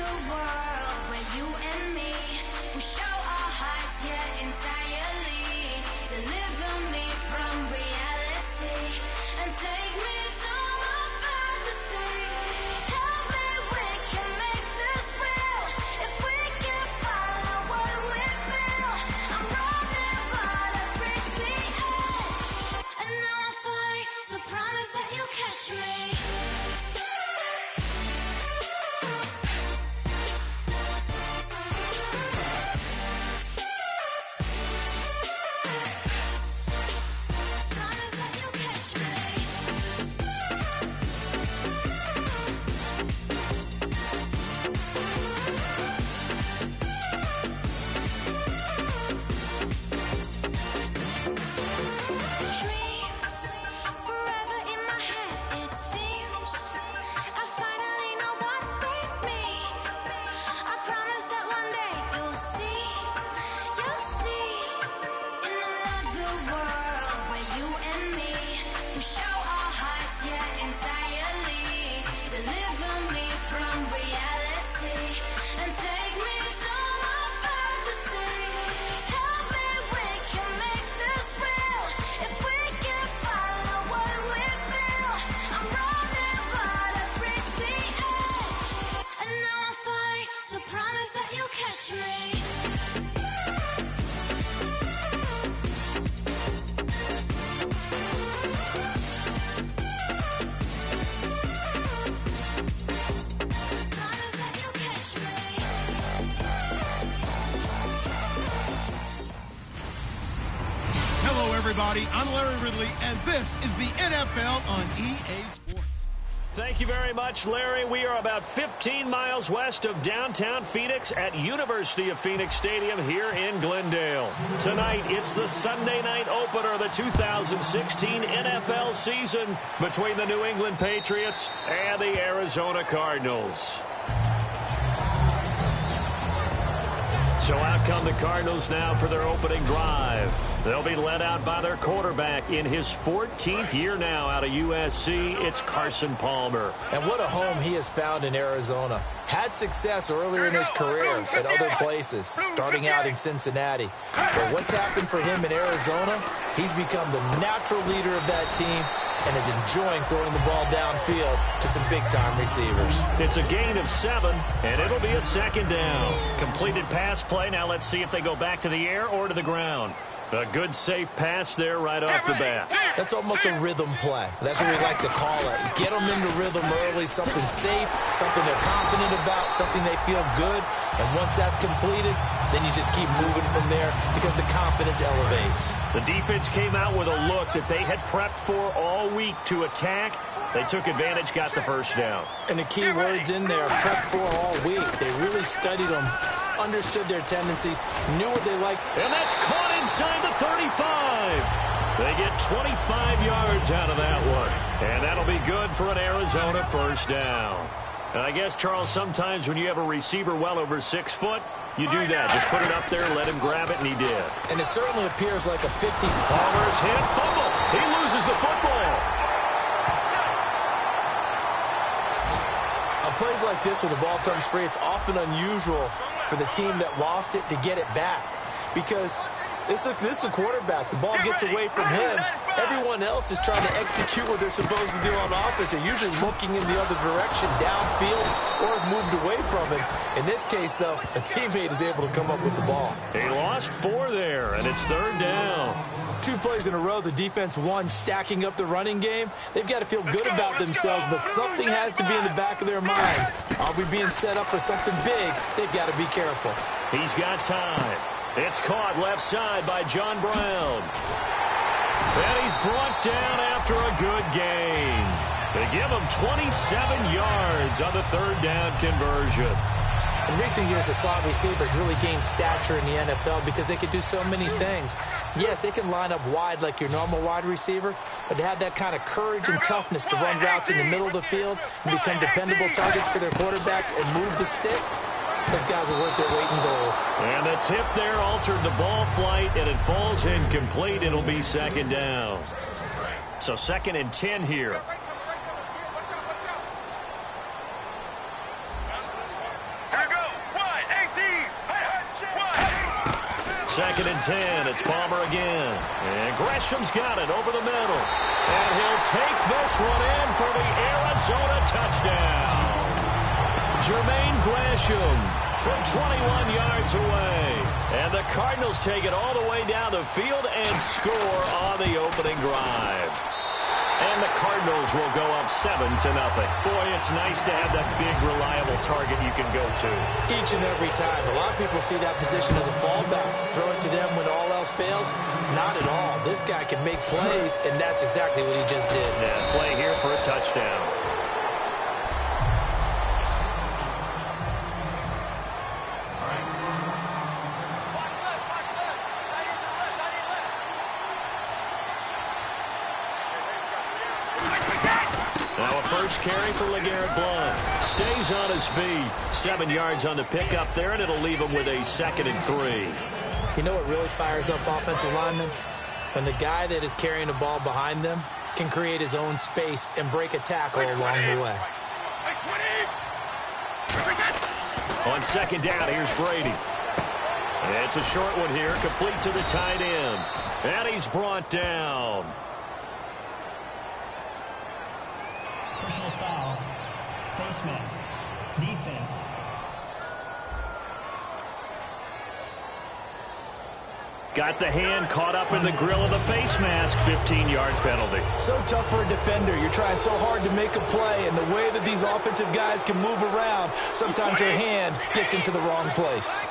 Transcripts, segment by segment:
another world where you and me, we show our hearts, yeah, entirely. Deliver me from reality and take me to my fantasy. Tell me we can make this real if we can follow what we feel. I'm running but I've reached the edge, and now I'm falling, so promise that you'll catch me. Everybody, I'm Larry Ridley, and this is the NFL on EA Sports. Thank you very much, Larry. We are about 15 miles west of downtown Phoenix at University of Phoenix Stadium here in Glendale. Tonight, it's the Sunday night opener of the 2016 NFL season between the New England Patriots and the Arizona Cardinals. So out come the Cardinals now for their opening drive. They'll be led out by their quarterback in his 14th year now out of USC. It's Carson Palmer. And what a home he has found in Arizona. Had success earlier in his career at other places, starting out in Cincinnati. But what's happened for him in Arizona, he's become the natural leader of that team and is enjoying throwing the ball downfield to some big-time receivers. It's a gain of 7, and it'll be a second down. Completed pass play. Now let's see if they go back to the air or to the ground. A good, safe pass there right off the bat. That's almost a rhythm play. That's what we like to call it. Get them into rhythm early, something safe, something they're confident about, something they feel good. And once that's completed, then you just keep moving from there because the confidence elevates. The defense came out with a look that they had prepped for all week to attack. They took advantage, got the first down. And the key words in there, prepped for all week. They really studied them, understood their tendencies, knew what they liked. And that's caught inside the 35. They get 25 yards out of that one. And that'll be good for an Arizona first down. And I guess, Charles, sometimes when you have a receiver well over 6 foot, you do that. Just put it up there, let him grab it, and he did. And it certainly appears like a 50. Palmer's hit, fumble. He loses the football. On plays like this, when the ball comes free, it's often unusual for the team that lost it to get it back. Because this is the quarterback. The ball gets away from him. Everyone else is trying to execute what they're supposed to do on offense. They're usually looking in the other direction, downfield, or have moved away from it. In this case, though, a teammate is able to come up with the ball. He lost 4 there, and it's third down. 2 plays in a row, the defense won, stacking up the running game. They've got to feel good about themselves, but something has to be in the back of their minds. Are we being set up for something big? They've got to be careful. He's got time. It's caught left side by John Brown. And he's brought down after a good gain. They give him 27 yards on the third down conversion. In recent years, the slot receivers really gained stature in the NFL because they can do so many things. Yes, they can line up wide like your normal wide receiver, but to have that kind of courage and toughness to run routes in the middle of the field and become dependable targets for their quarterbacks and move the sticks, those guys are worth their weight in gold. And the tip there altered the ball flight, and it falls incomplete. It'll be second down. So 2nd and 10 here. 2nd and 10. It's Palmer again. And Gresham's got it over the middle. And he'll take this one in for the Arizona touchdown. Jermaine Gresham from 21 yards away. And the Cardinals take it all the way down the field and score on the opening drive. And the Cardinals will go up 7-0. Boy, it's nice to have that big, reliable target you can go to. Each and every time. A lot of people see that position as a fallback. Throw it to them when all else fails? Not at all. This guy can make plays, and that's exactly what he just did. Yeah, play here for a touchdown. First carry for LeGarrette Blount. Stays on his feet. 7 yards on the pickup there, and it'll leave him with a 2nd and 3. You know what really fires up offensive linemen? When the guy that is carrying the ball behind them can create his own space and break a tackle along the way. On 2nd down, here's Brady. It's a short one here, complete to the tight end. And he's brought down. Personal foul, face mask, defense. Got the hand caught up in the grill of the face mask. 15-yard penalty. So tough for a defender. You're trying so hard to make a play, and the way that these offensive guys can move around, sometimes your hand gets into the wrong place.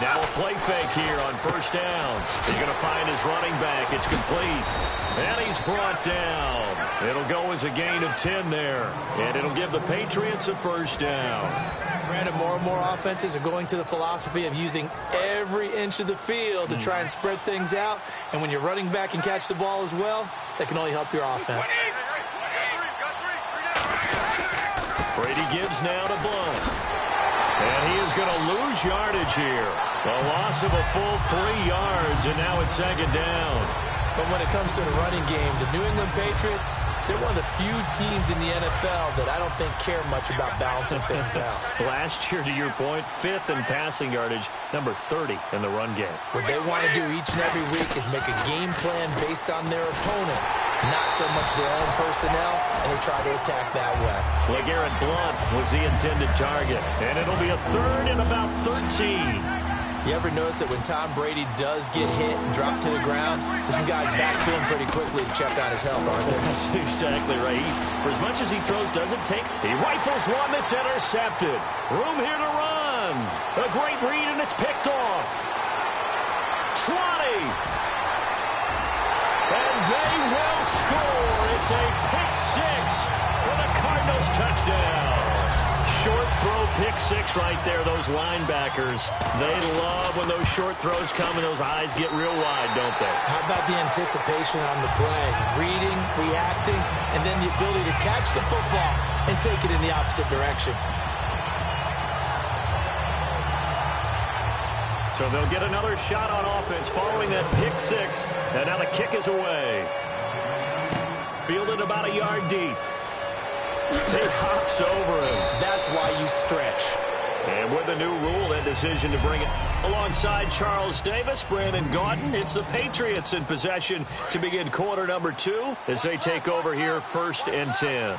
Now a play fake here on 1st down. He's going to find his running back. It's complete. And he's brought down. It'll go as a gain of 10 there. And it'll give the Patriots a 1st down. Brandon, more and more offenses are going to the philosophy of using every inch of the field to try and spread things out. And when your running back can catch the ball as well, that can only help your offense. Brady gives now to Blount. And he is going to lose yardage here. A loss of a full 3 yards, and now it's 2nd down. But when it comes to the running game, the New England Patriots, they're one of the few teams in the NFL that I don't think care much about balancing things out. Last year, to your point, 5th in passing yardage, number 30 in the run game. What they want to do each and every week is make a game plan based on their opponent, not so much their own personnel, and they try to attack that way. LeGarrette Blount was the intended target, and it'll be a 3rd and about 13. You ever notice that when Tom Brady does get hit and drop to the ground, there's some guys back to him pretty quickly to check on his health, aren't there? That's exactly right. For as much as he throws, doesn't take. He rifles one that's intercepted. Room here to run. A great read, and it's picked off. 20. And they will score. It's a pick 6 for the Cardinals touchdown. Short throw, pick 6 right there. Those linebackers, they love when those short throws come and those eyes get real wide, don't they? How about the anticipation on the play? Reading, reacting, and then the ability to catch the football and take it in the opposite direction. So they'll get another shot on offense following that pick 6. And now the kick is away. Fielded about a yard deep. He hops over him. That's why you stretch. And with the new rule, that decision to bring it alongside Charles Davis, Brandon Gaudin, it's the Patriots in possession to begin quarter number 2 as they take over here 1st and 10.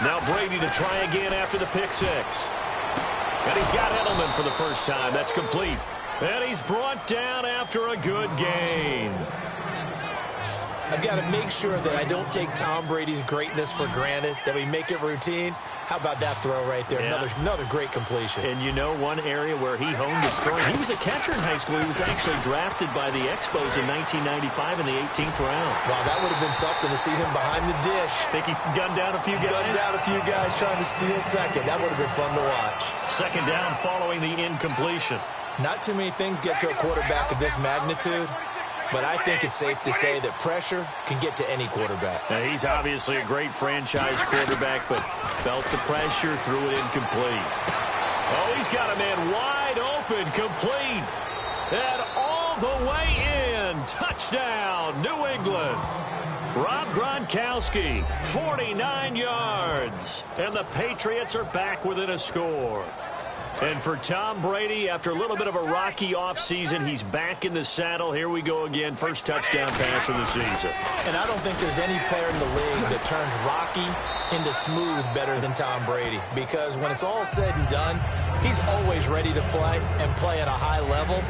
Now Brady to try again after the pick 6. And he's got Edelman for the first time. That's complete. And he's brought down after a good gain. I've got to make sure that I don't take Tom Brady's greatness for granted, that we make it routine. How about that throw right there? Yeah. Another great completion. And you know one area where he honed his throwing. He was a catcher in high school. He was actually drafted by the Expos in 1995 in the 18th round. Wow, that would have been something to see him behind the dish. Think he gunned down a few guys? Gunned down a few guys trying to steal second. That would have been fun to watch. 2nd down following the incompletion. Not too many things get to a quarterback of this magnitude. But I think it's safe to say that pressure can get to any quarterback. Now, he's obviously a great franchise quarterback, but felt the pressure, threw it incomplete. Oh, he's got a man wide open, complete. And all the way in. Touchdown, New England. Rob Gronkowski, 49 yards. And the Patriots are back within a score. And for Tom Brady, after a little bit of a rocky offseason, he's back in the saddle. Here we go again. First touchdown pass of the season. And I don't think there's any player in the league that turns rocky into smooth better than Tom Brady. Because when it's all said and done, he's always ready to play and play at a high level.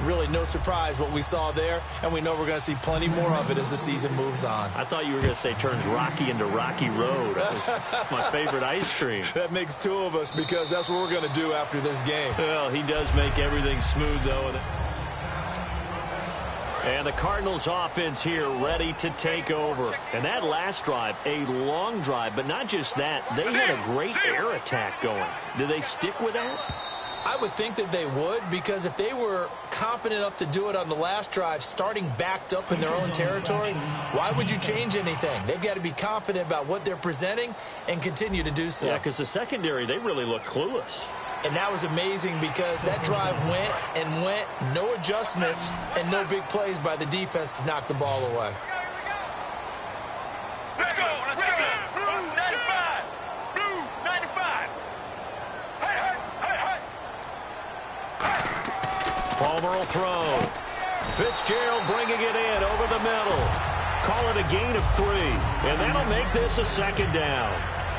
Really no surprise what we saw there, and we know we're going to see plenty more of it as the season moves on. I thought you were going to say turns Rocky into Rocky Road. That was my favorite ice cream. That makes two of us because that's what we're going to do after this game. Well, he does make everything smooth, though. And the Cardinals offense here ready to take over. And that last drive, a long drive, but not just that. They had a great air attack going. Do they stick with that? I would think that they would, because if they were competent enough to do it on the last drive, starting backed up in their own territory, why would you change anything? They've got to be confident about what they're presenting and continue to do so. Yeah, because the secondary, they really look clueless. And that was amazing because that drive went and went, no adjustments, and no big plays by the defense to knock the ball away. Let's go, let's go. Blue 95. Blue 95. Hey. Palmer will throw. Fitzgerald bringing it in over the middle. Call it a gain of 3. And that'll make this a second down.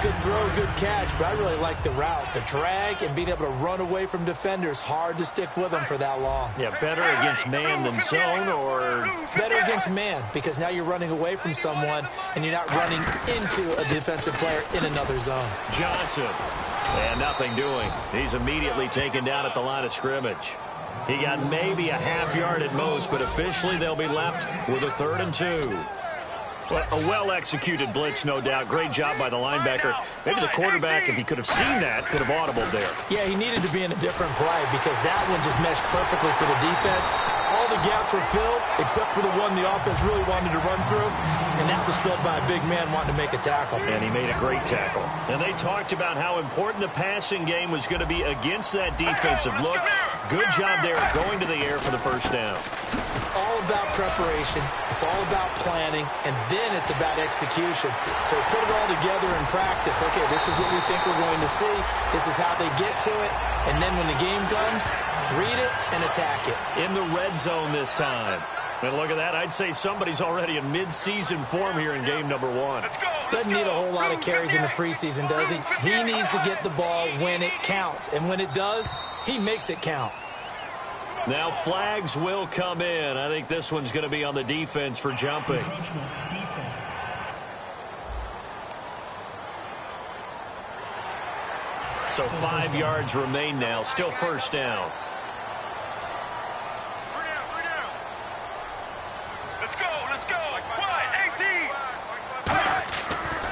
Good throw, good catch, but I really like the route. The drag and being able to run away from defenders, hard to stick with them for that long. Yeah, better against man than zone, or better against man, because now you're running away from someone and you're not running into a defensive player in another zone. Johnson. And nothing doing. He's immediately taken down at the line of scrimmage. He got maybe a half yard at most, but officially they'll be left with a 3rd and 2. Well, a well-executed blitz, no doubt. Great job by the linebacker. Maybe the quarterback, if he could have seen that, could have audibled there. Yeah, he needed to be in a different play because that one just meshed perfectly for the defense. All the gaps were filled except for the one the offense really wanted to run through, and that was filled by a big man wanting to make a tackle. And he made a great tackle. And they talked about how important the passing game was going to be against that defensive look. Good job there going to the air for the first down. It's all about preparation. It's all about planning, and then it's about execution. So put it all together in practice. Okay, this is what we think we're going to see. This is how they get to it. And then when the game comes, read it and attack it. In the red zone this time. And look at that. I'd say somebody's already in mid-season form here in game number 1. Doesn't need a whole lot of carries in the preseason, does he? He needs to get the ball when it counts. And when it does, he makes it count. Now flags will come in. I think this one's going to be on the defense for jumping. Encroachment, defense. So 5 yards remain now. Still first down. Let's go.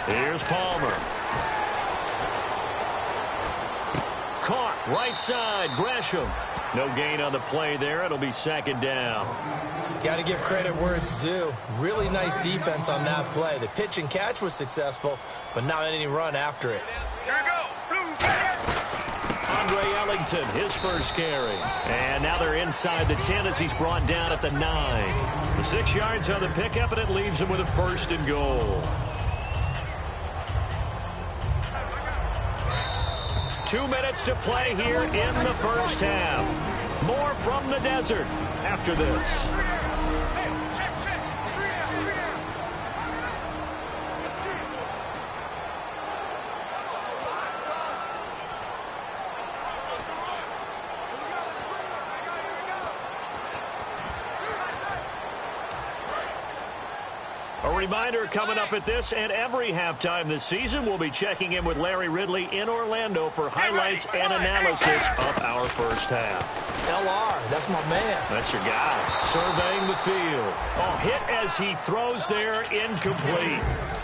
18. Here's Palmer. Caught right side. Gresham. No gain on the play there. It'll be 2nd down. Got to give credit where it's due. Really nice defense on that play. The pitch and catch was successful, but not any run after it. Here we go. Andre Ellington, his first carry. And now they're inside the 10 as he's brought down at the 9. The 6 yards on the pickup, and it leaves him with a 1st and goal. 2 minutes to play here in the first half. More from the desert after this. A reminder coming up at this and every halftime this season, we'll be checking in with Larry Ridley in Orlando for highlights and analysis of our first half. LR, that's my man. That's your guy. Surveying the field. Oh, hit as he throws there, incomplete.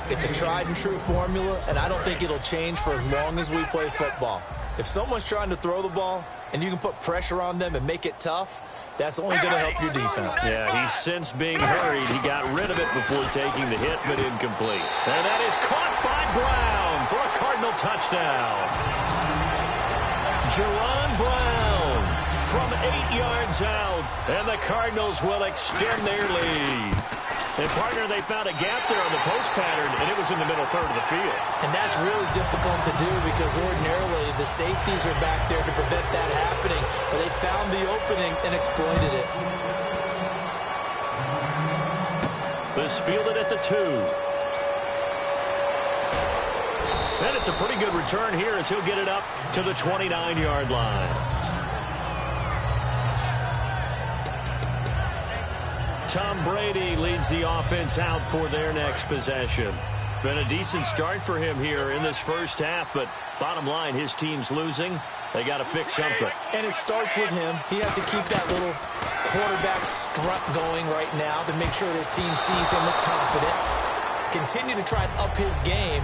It's a tried and true formula, and I don't think it'll change for as long as we play football. If someone's trying to throw the ball and you can put pressure on them and make it tough, that's only going to help your defense. Yeah, he's since being hurried. He got rid of it before taking the hit, but incomplete. And that is caught by Brown for a Cardinal touchdown. Jerron Brown from 8 yards out, and the Cardinals will extend their lead. And, partner, they found a gap there on the post pattern, and it was in the middle third of the field. And that's really difficult to do because ordinarily the safeties are back there to prevent that happening. But they found the opening and exploited it. This fielded at the 2. And it's a pretty good return here as he'll get it up to the 29-yard line. Tom Brady leads the offense out for their next possession. Been a decent start for him here in this first half, but bottom line, his team's losing. They got to fix something. And it starts with him. He has to keep that little quarterback strut going right now to make sure his team sees him as confident. Continue to try and up his game,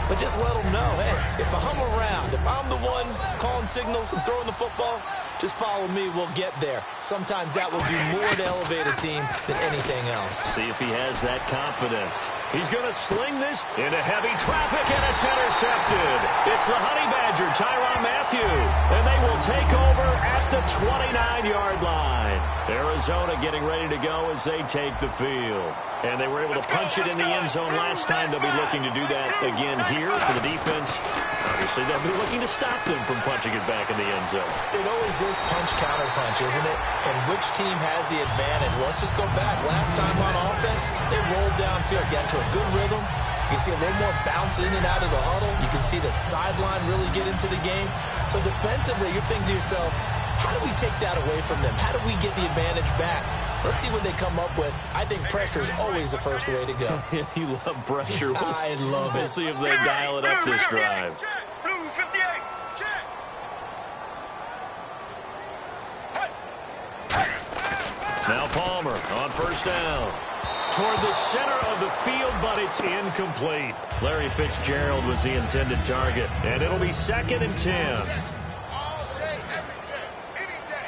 but just let him know, hey, if I'm around, if I'm the one calling signals and throwing the football, just follow me, we'll get there. Sometimes that will do more to elevate a team than anything else. See if he has that confidence. He's going to sling this into heavy traffic, and it's intercepted. It's the Honey Badger, Tyrann Mathieu, and they will take over at the 29-yard line. Arizona getting ready to go as they take the field. And they were able to punch it in the end zone last time. They'll be looking to do that again here for the defense. Obviously, they'll be looking to stop them from punching it back in the end zone. It always is punch-counter-punch, isn't it? And which team has the advantage? Well, let's just go back. Last time on offense, they rolled downfield, got into a good rhythm. You can see a little more bounce in and out of the huddle. You can see the sideline really get into the game. So defensively, you're thinking to yourself, how do we take that away from them? How do we get the advantage back? Let's see what they come up with. I think pressure is always the first way to go. You love pressure. I love it. We'll see if they dial it up this drive. Blue 58. Now Palmer on first down. Toward the center of the field, but it's incomplete. Larry Fitzgerald was the intended target, and it'll be 2nd and 10. All day, every day, any day.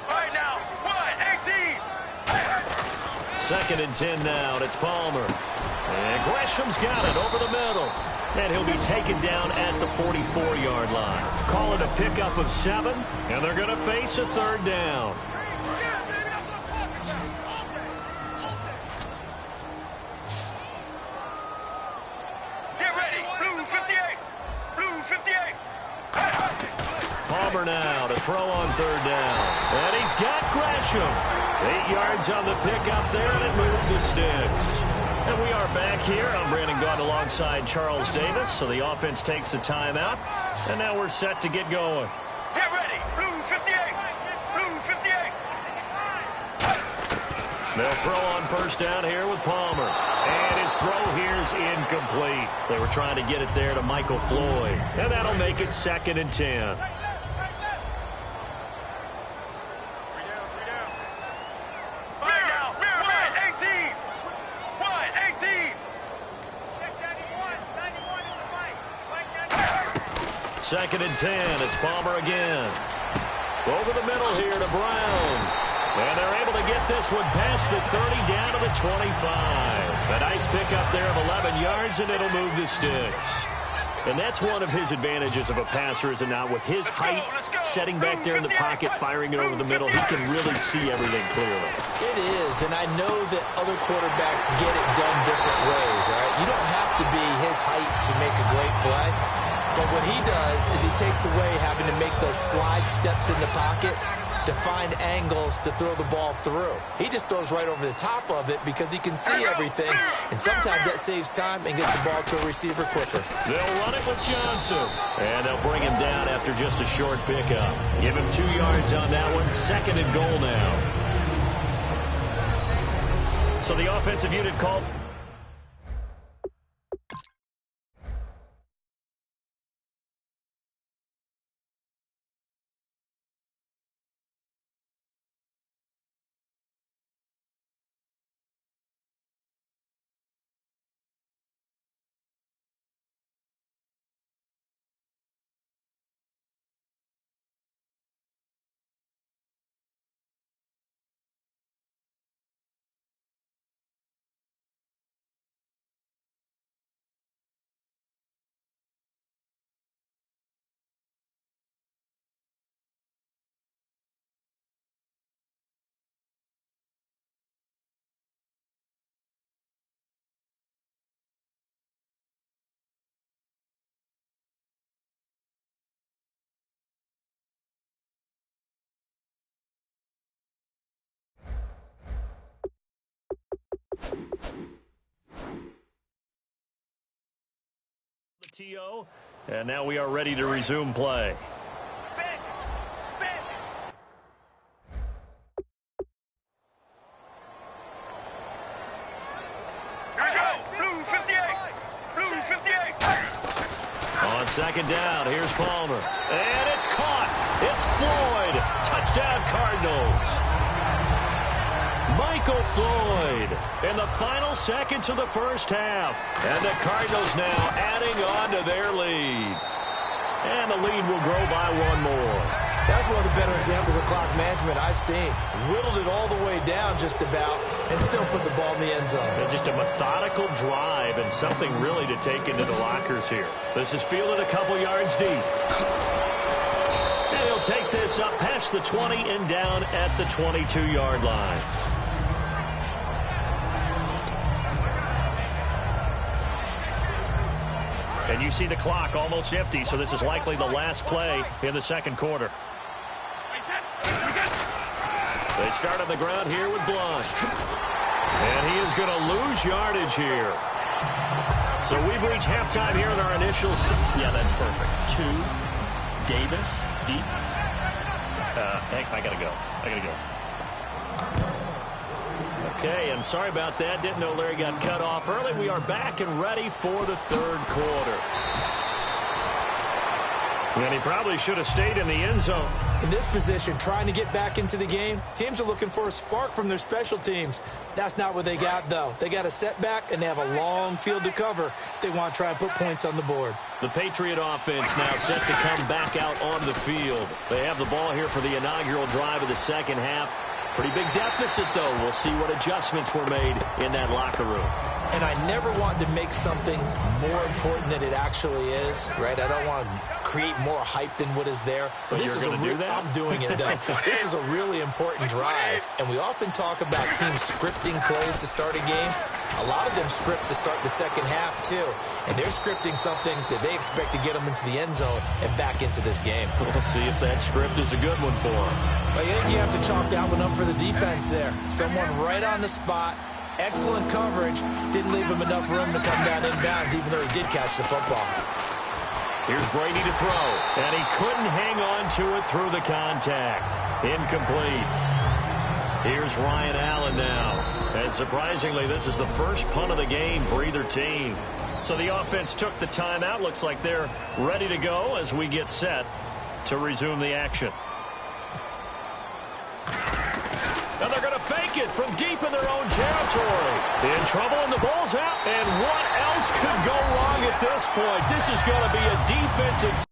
Right now, 1-18. 2nd and 10 now, and it's Palmer. And Gresham's got it over the middle. And he'll be taken down at the 44-yard line. Call it a pickup of 7, and they're going to face a 3rd down. Get ready, Blue 58. Blue 58. Palmer now to throw on 3rd down. And he's got Gresham. 8 yards on the pickup there, and it moves the sticks. And we are back here. I'm Brandon Gaunt alongside Charles Davis. So the offense takes the timeout. And now we're set to get going. Get ready, Blue 58. Blue 58. They'll throw on first down here with Palmer. And his throw here's incomplete. They were trying to get it there to Michael Floyd. And that'll make it 2nd and 10. Second and 10. It's Palmer again. Over the middle here to Brown. And they're able to get this one past the 30 down to the 25. A nice pickup there of 11 yards, and it'll move the sticks. And that's one of his advantages of a passer, is now with his height, setting back there in the pocket, firing it over the middle, he can really see everything clearly. It is, and I know that other quarterbacks get it done different ways, all right? You don't have to be his height to make a great play. But what he does is he takes away having to make those slide steps in the pocket to find angles to throw the ball through. He just throws right over the top of it because he can see everything, and sometimes that saves time and gets the ball to a receiver quicker. They'll run it with Johnson, and they'll bring him down after just a short pickup. Give him 2 yards on that one. 2nd and goal now. So the offensive unit called PTO, and now we are ready to resume play. Blue 58. Blue 58. On second down, here's Palmer. And it's caught. It's Floyd. Touchdown, Cardinals. Michael Floyd in the final seconds of the first half. And the Cardinals now adding on to their lead. And the lead will grow by one more. That's one of the better examples of clock management I've seen. Whittled it all the way down just about and still put the ball in the end zone. And just a methodical drive and something really to take into the lockers here. This is fielded a couple yards deep. And he'll take this up past the 20 and down at the 22-yard line. And you see the clock almost empty, so this is likely the last play in the second quarter. They start on the ground here with Blunt. And he is going to lose yardage here. So we've reached halftime here in our initial... Yeah, that's perfect. 2, Davis, deep. Heck, I got to go. Okay, and sorry about that. Didn't know Larry got cut off early. We are back and ready for the third quarter. And he probably should have stayed in the end zone. In this position, trying to get back into the game, teams are looking for a spark from their special teams. That's not what they got, though. They got a setback, and they have a long field to cover if they want to try and put points on the board. The Patriot offense now set to come back out on the field. They have the ball here for the inaugural drive of the second half. Pretty big deficit, though. We'll see what adjustments were made in that locker room. And I never wanted to make something more important than it actually is, right? I don't want to create more hype than what is there. But this is going to do that? I'm doing it, though. This is a really important drive, and we often talk about teams scripting plays to start a game. A lot of them script to start the second half, too. And they're scripting something that they expect to get them into the end zone and back into this game. We'll see if that script is a good one for them. But I think you have to chalk that one up for the defense there. Someone right on the spot. Excellent coverage. Didn't leave him enough room to come down inbounds, even though he did catch the football. Here's Brady to throw. And he couldn't hang on to it through the contact. Incomplete. Here's Ryan Allen now. And surprisingly, this is the first punt of the game for either team. So the offense took the timeout. Looks like they're ready to go as we get set to resume the action. And they're going to fake it from deep in their own territory. In trouble, and the ball's out. And what else could go wrong at this point? This is going to be a defensive...